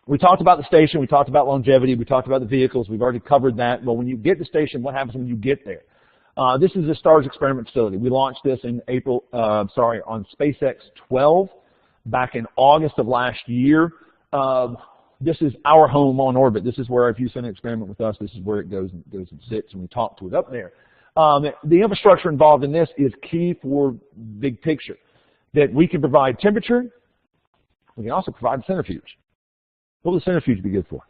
We talked about the station, we talked about longevity, we talked about the vehicles, we've already covered that. But when you get to the station, what happens when you get there? This is the STARS experiment facility. We launched this in on SpaceX 12 back in August of last year. This is our home on orbit. This is where if you send an experiment with us, this is where it goes and sits, and we talk to it up there. The infrastructure involved in this is key for big picture, that we can provide temperature. We can also provide centrifuge. What will the centrifuge be good for?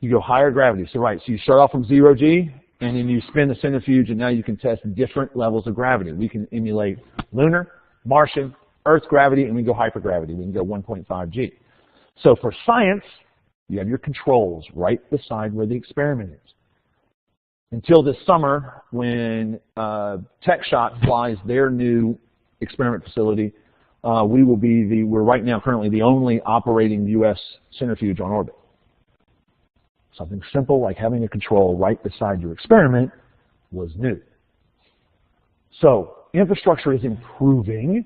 You go higher gravity. So right, so you start off from 0 G, and then you spin the centrifuge, and now you can test different levels of gravity. We can emulate lunar, Martian, Earth gravity, and we can go hypergravity. We can go 1.5 G. So for science, you have your controls right beside where the experiment is. Until this summer, when TechShot flies their new experiment facility, we will be we're right now currently the only operating U.S. centrifuge on orbit. Something simple like having a control right beside your experiment was new. So infrastructure is improving,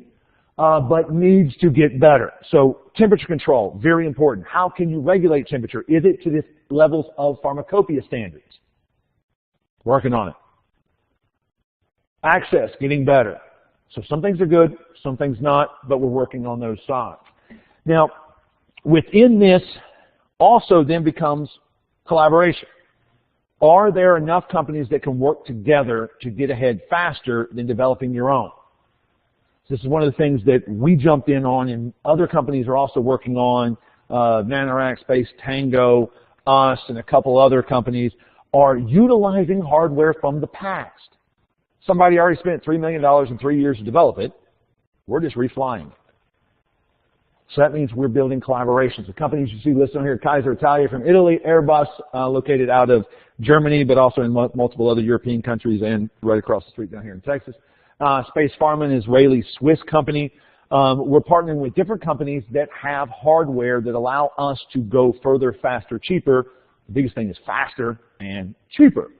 but needs to get better. So temperature control, very important. How can you regulate temperature? Is it to the levels of pharmacopoeia standards? Working on it. Access, getting better. So some things are good, some things not, but we're working on those sides. Now, within this also then becomes collaboration. Are there enough companies that can work together to get ahead faster than developing your own? This is one of the things that we jumped in on, and other companies are also working on. Nanoracks, Space Tango, us, and a couple other companies are utilizing hardware from the past. Somebody already spent $3 million in 3 years to develop it. We're just reflying it. So that means we're building collaborations. The companies you see listed on here, Kaiser Italia from Italy, Airbus located out of Germany, but also in multiple other European countries and right across the street down here in Texas. Space Pharma, an Israeli-Swiss company. We're partnering with different companies that have hardware that allow us to go further, faster, cheaper. The biggest thing is faster and cheaper.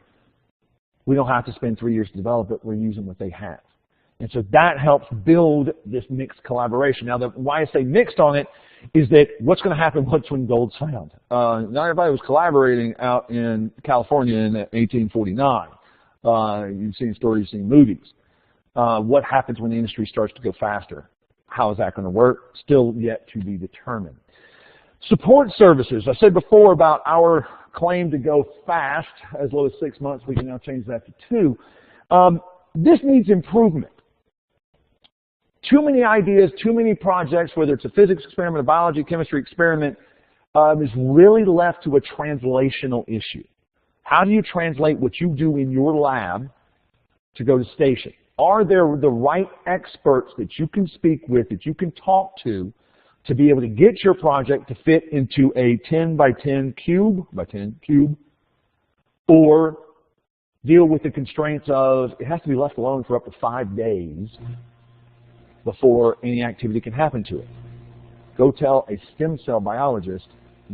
We don't have to spend 3 years to develop it. We're using what they have. And so that helps build this mixed collaboration. Now, why I say mixed on it is that what's going to happen once when gold's found? Not everybody was collaborating out in California in 1849. You've seen stories, you've seen movies. What happens when the industry starts to go faster? How is that going to work? Still yet to be determined. Support services. I said before about our claim to go fast, as low as 6 months. We can now change that to 2. This needs improvement. Too many ideas, too many projects, whether it's a physics experiment, a biology, chemistry experiment, is really left to a translational issue. How do you translate what you do in your lab to go to station? Are there the right experts that you can speak with, that you can talk to be able to get your project to fit into a 10 by 10 cube, or deal with the constraints of it has to be left alone for up to 5 days before any activity can happen to it. Go tell a stem cell biologist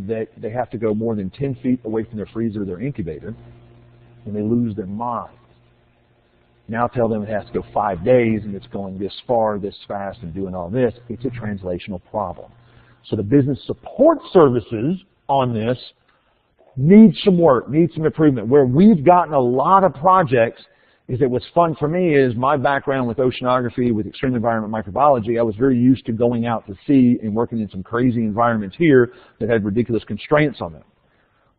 that they have to go more than 10 feet away from their freezer or their incubator, and they lose their mind. Now tell them it has to go 5 days, and it's going this far, this fast, and doing all this. It's a translational problem. So the business support services on this need some work, need some improvement. Where we've gotten a lot of projects is that what's fun for me is my background with oceanography, with extreme environment microbiology. I was very used to going out to sea and working in some crazy environments here that had ridiculous constraints on them.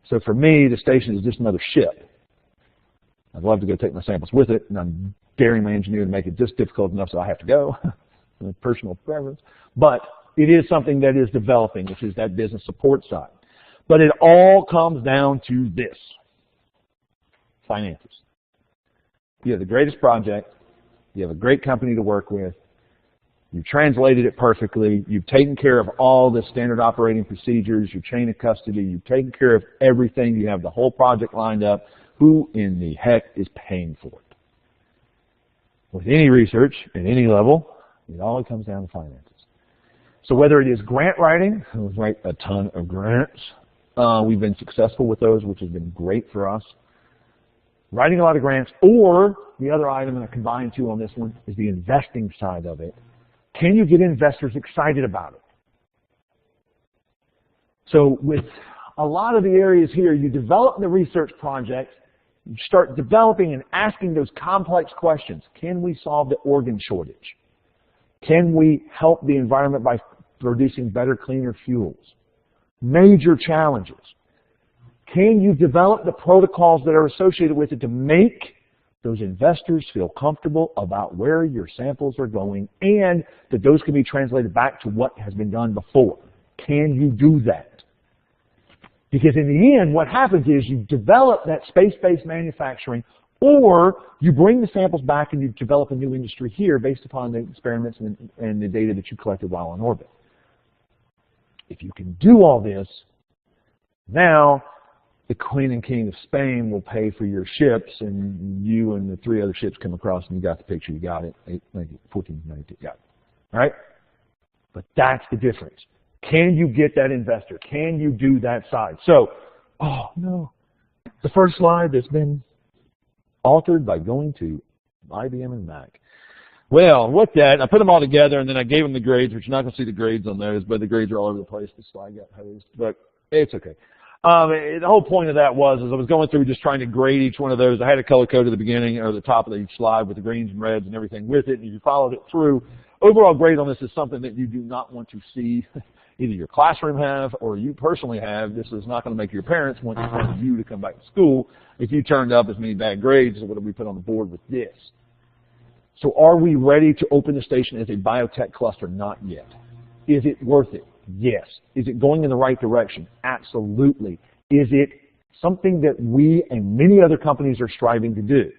So for me, the station is just another ship. I'd love to go take my samples with it, and I'm daring my engineer to make it just difficult enough so I have to go. Personal preference. But it is something that is developing, which is that business support side. But it all comes down to this: finances. You have the greatest project, you have a great company to work with, you've translated it perfectly, you've taken care of all the standard operating procedures, your chain of custody, you've taken care of everything, you have the whole project lined up. Who in the heck is paying for it? With any research at any level, it all comes down to finances. So whether it is grant writing, we write a ton of grants. We've been successful with those, which has been great for us. Writing a lot of grants, or the other item, and I combine two on this one, is the investing side of it. Can you get investors excited about it? So with a lot of the areas here, you develop the research projects, you start developing and asking those complex questions. Can we solve the organ shortage? Can we help the environment by producing better, cleaner fuels? Major challenges. Can you develop the protocols that are associated with it to make those investors feel comfortable about where your samples are going and that those can be translated back to what has been done before? Can you do that? Because in the end, what happens is you develop that space-based manufacturing, or you bring the samples back and you develop a new industry here based upon the experiments and the data that you collected while on orbit. If you can do all this, now the Queen and King of Spain will pay for your ships, and you and the 3 other ships come across, and you got the picture. You got it. 1492. Got it. All right? But that's the difference. Can you get that investor? Can you do that side? So, oh no, the first slide that's been altered by going to IBM and Mac. Well, with that, I put them all together, and then I gave them the grades, which you're not going to see the grades on those, but the grades are all over the place. The slide got hosed, but it's okay. The whole point of that was, as I was going through just trying to grade each one of those, I had a color code at the beginning or the top of each slide with the greens and reds and everything with it, and you followed it through. Overall grade on this is something that you do not want to see either your classroom have or you personally have. This is not going to make your parents want you to come back to school if you turned up as many bad grades as what we put on the board with this. So are we ready to open the station as a biotech cluster? Not yet. Is it worth it? Yes. Is it going in the right direction? Absolutely. Is it something that we and many other companies are striving to do?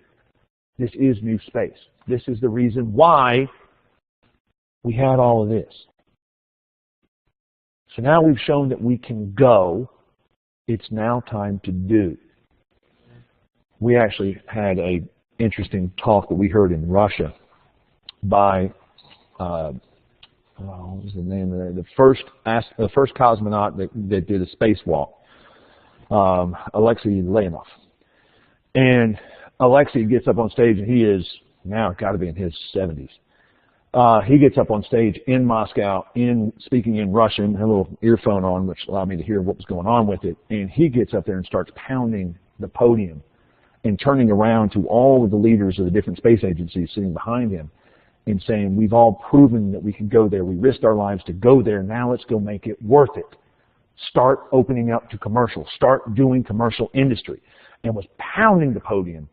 This is new space. This is the reason why we had all of this. So now we've shown that we can go. It's now time to do. We actually had an interesting talk that we heard in Russia by, what was the name of it? The first cosmonaut that did a spacewalk, Alexei Leonov. And Alexei gets up on stage, and he is now got to be in his 70s. He gets up on stage in Moscow, speaking in Russian, had a little earphone on, which allowed me to hear what was going on with it. And he gets up there and starts pounding the podium and turning around to all of the leaders of the different space agencies sitting behind him and saying, we've all proven that we can go there. We risked our lives to go there. Now let's go make it worth it. Start opening up to commercial. Start doing commercial industry. And was pounding the podium,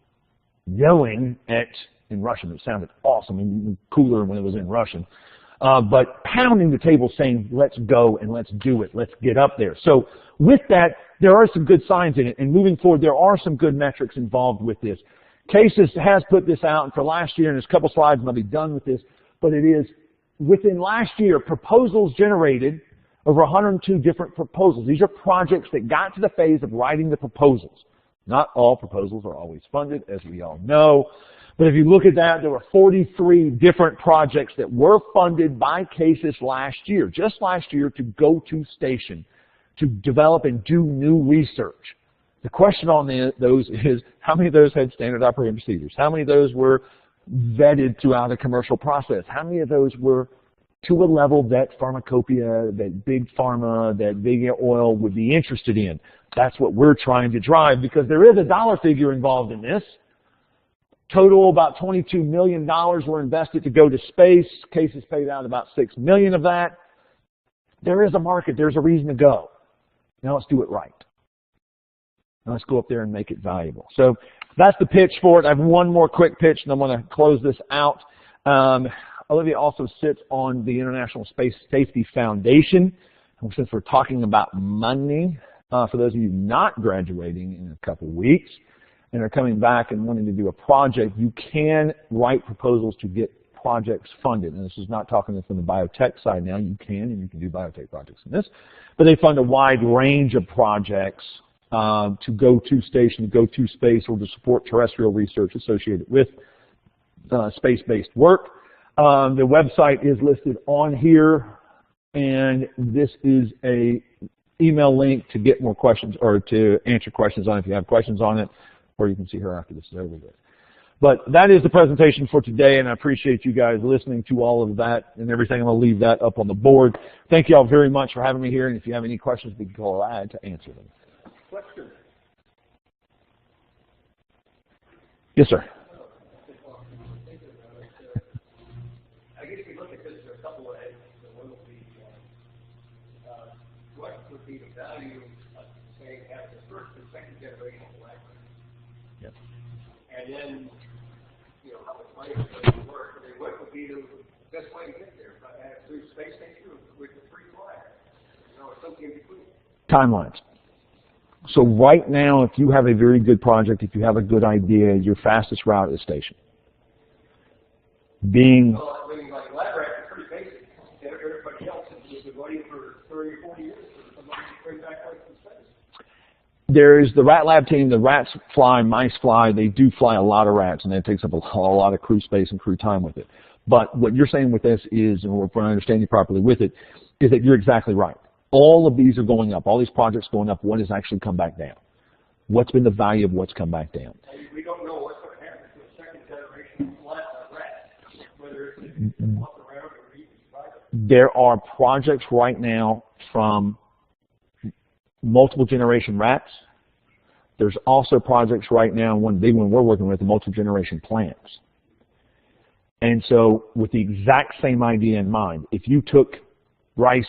yelling in Russian. It sounded awesome and cooler when it was in Russian. But pounding the table saying, let's go and let's do it. Let's get up there. So with that, there are some good signs in it. And moving forward, there are some good metrics involved with this. Cases has put this out, and for last year, and there's a couple slides, and I'll be done with this, but it is within last year, proposals generated over 102 different proposals. These are projects that got to the phase of writing the proposals. Not all proposals are always funded, as we all know. But if you look at that, there were 43 different projects that were funded by CASIS last year, just last year, to go to station, to develop and do new research. The question on those is, how many of those had standard operating procedures? How many of those were vetted throughout a commercial process? How many of those were to a level that pharmacopoeia, that big pharma, that big oil would be interested in? That's what we're trying to drive, because there is a dollar figure involved in this. Total, about $22 million were invested to go to space. CASIS paid out about $6 million of that. There is a market. There's a reason to go. Now let's do it right. Now let's go up there and make it valuable. So that's the pitch for it. I have one more quick pitch, and I'm going to close this out. Olivia also sits on the International Space Safety Foundation. And since we're talking about money, for those of you not graduating in a couple weeks and are coming back and wanting to do a project, you can write proposals to get projects funded. And this is not talking from the biotech side now. You can, and you can do biotech projects in this. But they fund a wide range of projects to go to station, to go to space, or to support terrestrial research associated with space-based work. The website is listed on here, and this is a email link to get more questions, or to answer questions on it if you have questions on it, or you can see her after this is over with. But that is the presentation for today, and I appreciate you guys listening to all of that and everything. I'm going to leave that up on the board. Thank you all very much for having me here, and if you have any questions, be glad to answer them. Question. Yes, sir. I guess if you look at this, there are a couple of ways. One would be, what would be the value of, say, having the first and second generation of library? Yep. And then, you know, how much money would work? I mean, what would be the best way to get there? If I had through space station with the free flyer, you know, or something in between? Timelines. So right now, if you have a very good project, if you have a good idea, your fastest route is station. Being Well, I mean, like lab rats are pretty basic. Everybody else has been waiting for 30 or 40 years for somebody to bring back out from space. there's the rat lab team. The rats fly, mice fly. They do fly a lot of rats, and that takes up a lot of crew space and crew time with it. But what you're saying with this is, and if I understand you properly with it, is that you're exactly right. All of these are going up. All these projects going up. What has actually come back down? What's been the value of what's come back down? We don't know what's going to happen to a second generation rat, whether it's walk around or eat private. There are projects right now from multiple generation rats. There's also projects right now, one big one we're working with, the multiple generation plants. And so with the exact same idea in mind, if you took rice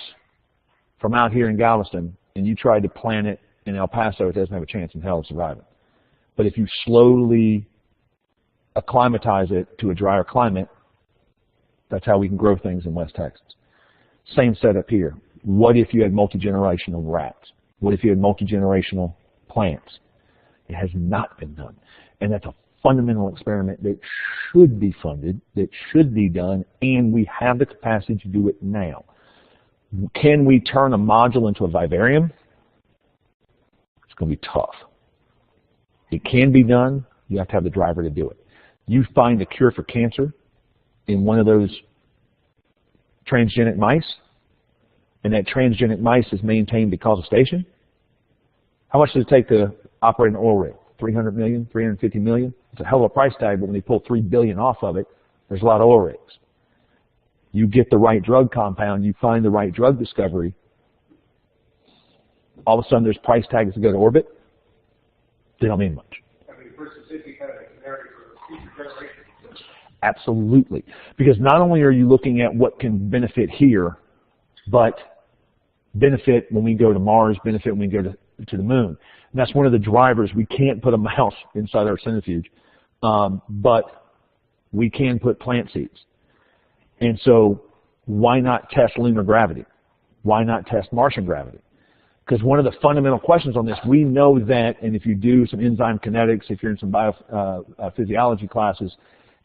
from out here in Galveston and you tried to plant it in El Paso, it doesn't have a chance in hell of surviving. But if you slowly acclimatize it to a drier climate, that's how we can grow things in West Texas. Same setup here. What if you had multi-generational rats? What if you had multi-generational plants? It has not been done. And that's a fundamental experiment that should be funded, that should be done, and we have the capacity to do it now. Can we turn a module into a vivarium? It's going to be tough. It can be done. You have to have the driver to do it. You find a cure for cancer in one of those transgenic mice, and that transgenic mice is maintained because of station. How much does it take to operate an oil rig? 300 million, 350 million? It's a hell of a price tag, but when they pull $3 billion off of it, there's a lot of oil rigs. You get the right drug compound, you find the right drug discovery, all of a sudden there's price tags to go to orbit. They don't mean much. I mean, first and second kind of a scenario for future generations. Absolutely. Because not only are you looking at what can benefit here, but benefit when we go to Mars, benefit when we go to the moon. And that's one of the drivers. We can't put a mouse inside our centrifuge, but we can put plant seeds. And so why not test lunar gravity? Why not test Martian gravity? Because one of the fundamental questions on this, we know that, and if you do some enzyme kinetics, if you're in some biophysiology classes,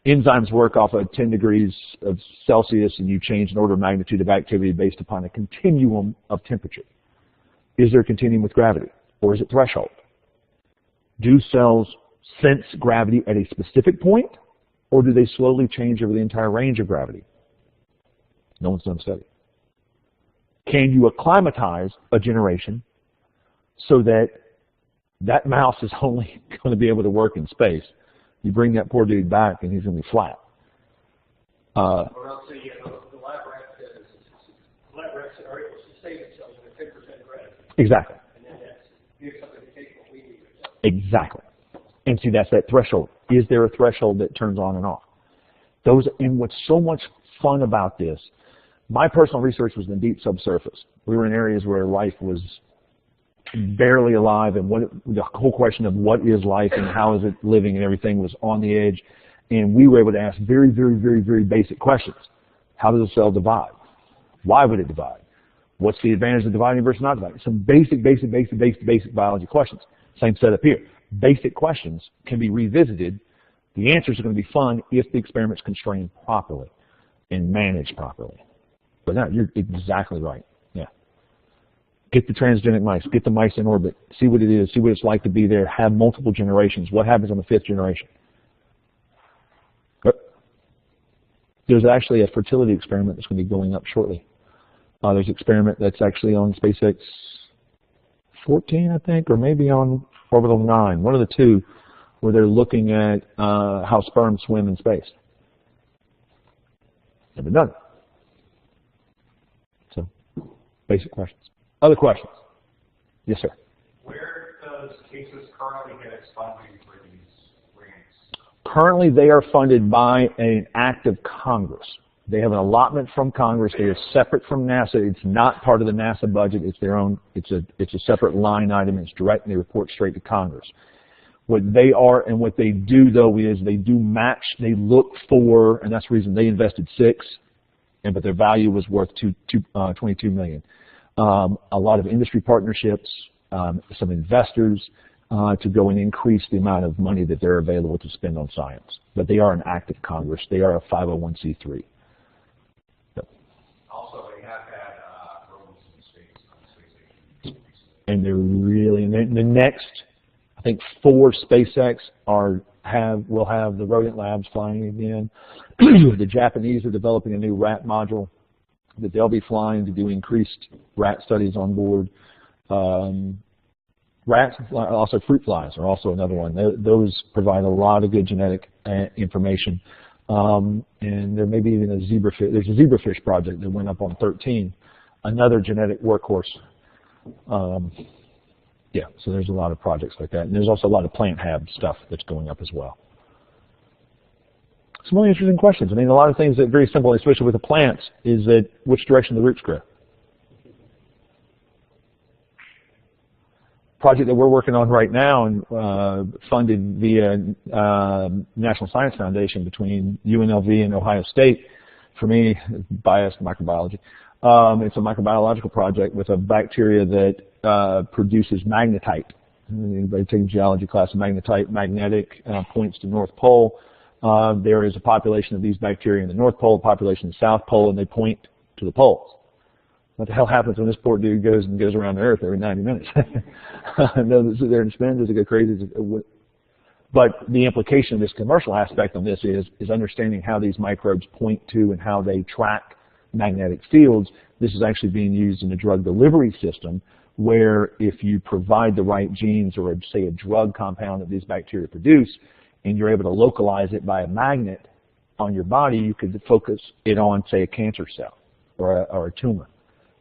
enzymes work off of 10 degrees of Celsius, and you change an order of magnitude of activity based upon a continuum of temperature. Is there a continuum with gravity, or is it threshold? Do cells sense gravity at a specific point, or do they slowly change over the entire range of gravity? No one's done a study. Can you acclimatize a generation so that that mouse is only going to be able to work in space? You bring that poor dude back and he's going to be flat. Or else the lab rat scenario was to save itself in a 10% gravity. Exactly. And then that's give something to take what we need. Exactly. And see, that's that threshold. Is there a threshold that turns on and off? And what's so much fun about this, my personal research was in the deep subsurface. We were in areas where life was barely alive, and the whole question of what is life and how is it living and everything was on the edge. And we were able to ask very, very, very, very basic questions. How does a cell divide? Why would it divide? What's the advantage of dividing versus not dividing? Some basic biology questions. Same setup here. Basic questions can be revisited. The answers are going to be fun if the experiment's constrained properly and managed properly. But no, you're exactly right. Yeah. Get the transgenic mice. Get the mice in orbit. See what it is. See what it's like to be there. Have multiple generations. What happens on the 5th generation? There's actually a fertility experiment that's going to be going up shortly. There's an experiment that's actually on SpaceX 14, I think, or maybe on Orbital 9, one of the two, where they're looking at how sperm swim in space. Never done it. So, basic questions. Other questions? Yes, sir. Where does cases currently get its funding for these grants? Currently, they are funded by an act of Congress. They have an allotment from Congress. They are separate from NASA. It's not part of the NASA budget. It's their own. It's a separate line item. It's direct, and they report straight to Congress. What they are and what they do, though, is they do match. They look for, and that's the reason they invested $6, but their value was worth $22 million. A lot of industry partnerships, some investors to go and increase the amount of money that they're available to spend on science. But they are an act of Congress. They are a 501c3. Also, they have had rodents in space on the space station. And they're really, and the next, I think 4 SpaceX will have the rodent labs flying again. The Japanese are developing a new rat module that they'll be flying to do increased rat studies on board. Rats, also fruit flies are also another one. Those provide a lot of good genetic information. And there may be even a zebrafish. There's a zebrafish project that went up on 13, another genetic workhorse. Yeah, so there's a lot of projects like that. And there's also a lot of plant hab stuff that's going up as well. Some really interesting questions. I mean, a lot of things that are very simple, especially with the plants, is that which direction the roots grow. Project that we're working on right now and funded via National Science Foundation between UNLV and Ohio State. For me, biased microbiology. It's a microbiological project with a bacteria that produces magnetite. Anybody taking geology class, magnetite, magnetic, points to North Pole. There is a population of these bacteria in the North Pole, a population in the South Pole, and they point to the poles. What the hell happens when this poor dude goes around the Earth every 90 minutes? No, sit there and spin, does it go crazy? But the implication of this commercial aspect on this is understanding how these microbes point to and how they track magnetic fields. This is actually being used in a drug delivery system where if you provide the right genes or, say, a drug compound that these bacteria produce, and you're able to localize it by a magnet on your body, you could focus it on, say, a cancer cell or a tumor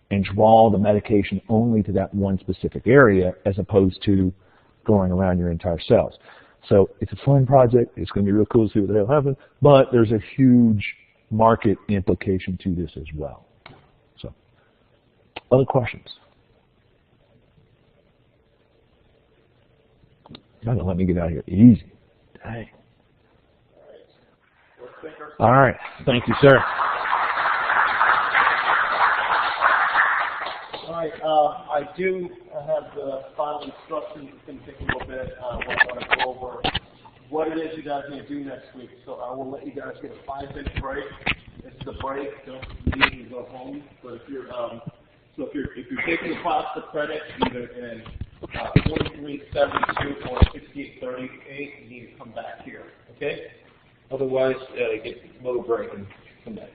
and draw the medication only to that one specific area as opposed to going around your entire cells. So it's a fun project. It's going to be real cool to see what the hell happens, but there's a huge market implication to this as well. So, other questions? You're not going to let me get out of here easy. Dang. All right. Thank you, sir. All right. I do have the final instructions. It's going to take a little bit. I want to go over what it is you guys need to do next week. So I will let you guys get a 5-minute break. This is a break. Don't leave and go home. But if you're if you're taking the class for credit, either in 4372 or 6838, you need to come back here, okay? Otherwise, get low break and come back.